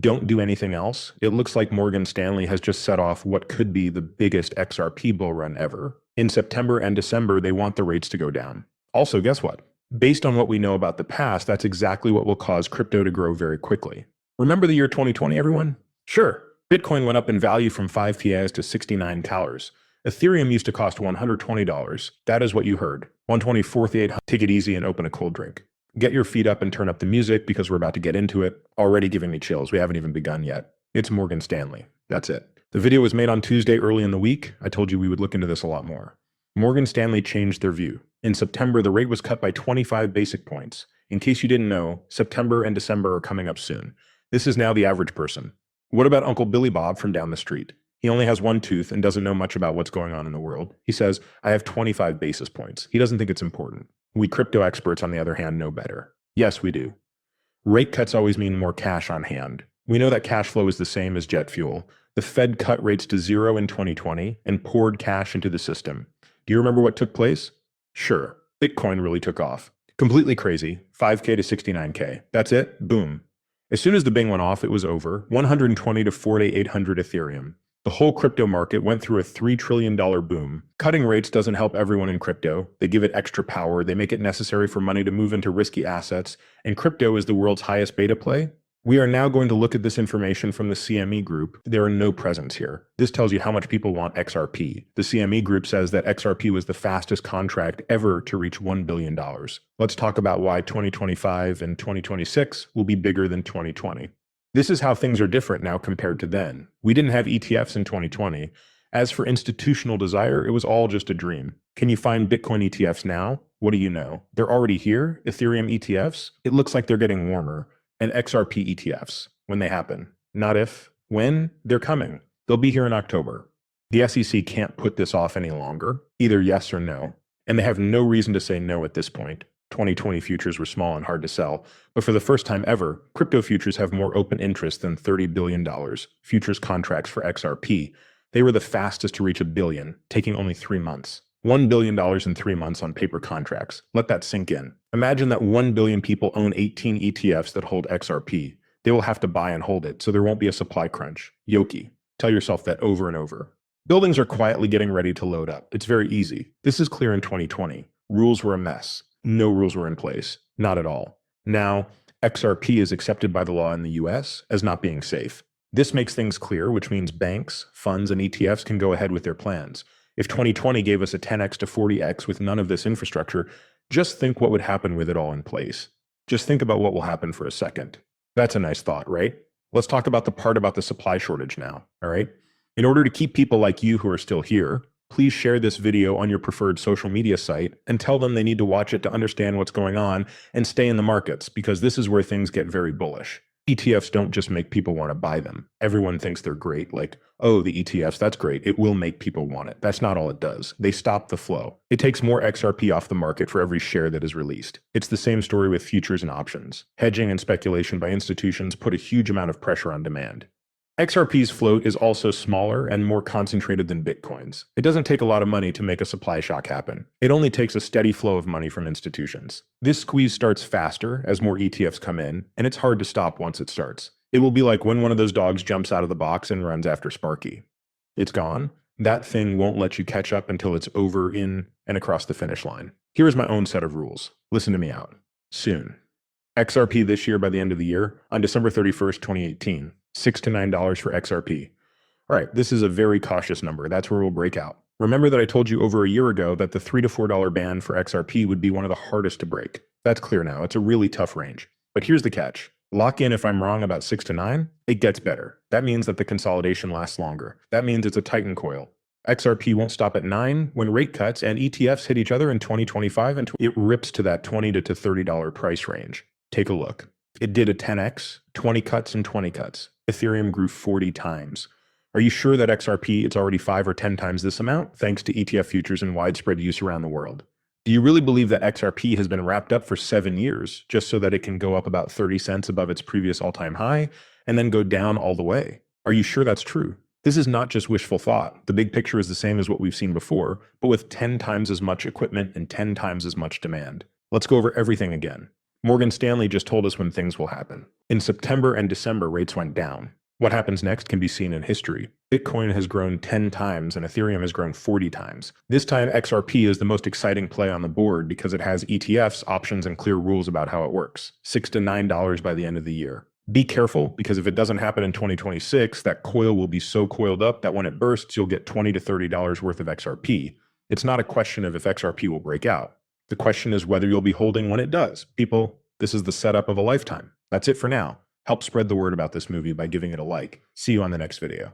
don't do anything else, it looks like Morgan Stanley has just set off what could be the biggest XRP bull run ever. In September and December, they want the rates to go down. Also, guess what? Based on what we know about the past, that's exactly what will cause crypto to grow very quickly. Remember the year 2020, everyone? Sure. Bitcoin went up in value from 5 TAs to 69 CALs. Ethereum used to cost $120. That is what you heard. 124th. Take it easy and open a cold drink. Get your feet up and turn up the music because we're about to get into it. Already giving me chills. We haven't even begun yet. It's Morgan Stanley. That's it. The video was made on Tuesday early in the week. I told you we would look into this a lot more. Morgan Stanley changed their view. In September, the rate was cut by 25 basic points. In case you didn't know, September and December are coming up soon. This is now the average person. What about Uncle Billy Bob from down the street? He only has one tooth and doesn't know much about what's going on in the world. He says, I have 25 basis points. He doesn't think it's important. We crypto experts, on the other hand, know better. Yes, we do. Rate cuts always mean more cash on hand. We know that cash flow is the same as jet fuel. The Fed cut rates to 0 in 2020 and poured cash into the system. Do you remember what took place? Sure. Bitcoin really took off. Completely crazy. 5K to 69K. That's it. Boom. As soon as the bing went off, it was over. 120 to 4,800 Ethereum. The whole crypto market went through a $3 trillion boom. Cutting rates doesn't help everyone in crypto. They give it extra power. They make it necessary for money to move into risky assets. And crypto is the world's highest beta play. We are now going to look at this information from the CME group. There are no presents here. This tells you how much people want XRP. The CME group says that XRP was the fastest contract ever to reach $1 billion. Let's talk about why 2025 and 2026 will be bigger than 2020. This is how things are different now compared to then. We didn't have ETFs in 2020. As for institutional desire, it was all just a dream. Can you find Bitcoin ETFs now? What do you know? They're already here. Ethereum ETFs? It looks like they're getting warmer. And XRP ETFs, when they happen. Not if, when, they're coming. They'll be here in October. The SEC can't put this off any longer, either yes or no. And they have no reason to say no at this point. 2020 futures were small and hard to sell, but for the first time ever, crypto futures have more open interest than $30 billion. Futures contracts for XRP. They were the fastest to reach $1 billion, taking only 3 months. $1 billion in 3 months on paper contracts. Let that sink in. Imagine that 1 billion people own 18 ETFs that hold XRP. They will have to buy and hold it, so there won't be a supply crunch. Yoki. Tell yourself that over and over. Buildings are quietly getting ready to load up. It's very easy. This is clear in 2020. Rules were a mess. No rules were in place. Not at all. Now, XRP is accepted by the law in the US as not being safe. This makes things clear, which means banks, funds, and ETFs can go ahead with their plans. If 2020 gave us a 10x to 40x with none of this infrastructure, just think what would happen with it all in place. Just think about what will happen for a second. That's a nice thought, right? Let's talk about the part about the supply shortage now, all right? In order to keep people like you who are still here, please share this video on your preferred social media site and tell them they need to watch it to understand what's going on and stay in the markets, because this is where things get very bullish. ETFs don't just make people want to buy them. Everyone thinks they're great, like, oh, the ETFs, that's great. It will make people want it. That's not all it does. They stop the flow. It takes more XRP off the market for every share that is released. It's the same story with futures and options. Hedging and speculation by institutions put a huge amount of pressure on demand. XRP's float is also smaller and more concentrated than Bitcoin's. It doesn't take a lot of money to make a supply shock happen. It only takes a steady flow of money from institutions. This squeeze starts faster as more ETFs come in, and it's hard to stop once it starts. It will be like when one of those dogs jumps out of the box and runs after Sparky. It's gone. That thing won't let you catch up until it's over, in, and across the finish line. Here is my own set of rules. Listen to me out. Soon. XRP this year by the end of the year, on December 31st, 2018. $6 to $9 for XRP. All right, this is a very cautious number. That's where we'll break out. Remember that I told you over a year ago that the $3 to $4 band for XRP would be one of the hardest to break. That's clear now. It's a really tough range. But here's the catch. Lock in if I'm wrong about 6 to 9, it gets better. That means that the consolidation lasts longer. That means it's a Titan coil. XRP won't stop at 9 when rate cuts and ETFs hit each other in 2025, and it rips to that $20 to $30 price range. Take a look. It did a 10x, 20 cuts and 20 cuts. Ethereum grew 40 times. Are you sure that XRP is already 5 or 10 times this amount, thanks to ETF futures and widespread use around the world? Do you really believe that XRP has been wrapped up for 7 years, just so that it can go up about 30 cents above its previous all-time high, and then go down all the way? Are you sure that's true? This is not just wishful thought. The big picture is the same as what we've seen before, but with 10 times as much equipment and 10 times as much demand. Let's go over everything again. Morgan Stanley just told us when things will happen. In September and December, rates went down. What happens next can be seen in history. Bitcoin has grown 10 times and Ethereum has grown 40 times. This time, XRP is the most exciting play on the board because it has ETFs, options, and clear rules about how it works. $6 to $9 by the end of the year. Be careful, because if it doesn't happen in 2026, that coil will be so coiled up that when it bursts, you'll get $20 to $30 worth of XRP. It's not a question of if XRP will break out. The question is whether you'll be holding when it does. People, this is the setup of a lifetime. That's it for now. Help spread the word about this movie by giving it a like. See you on the next video.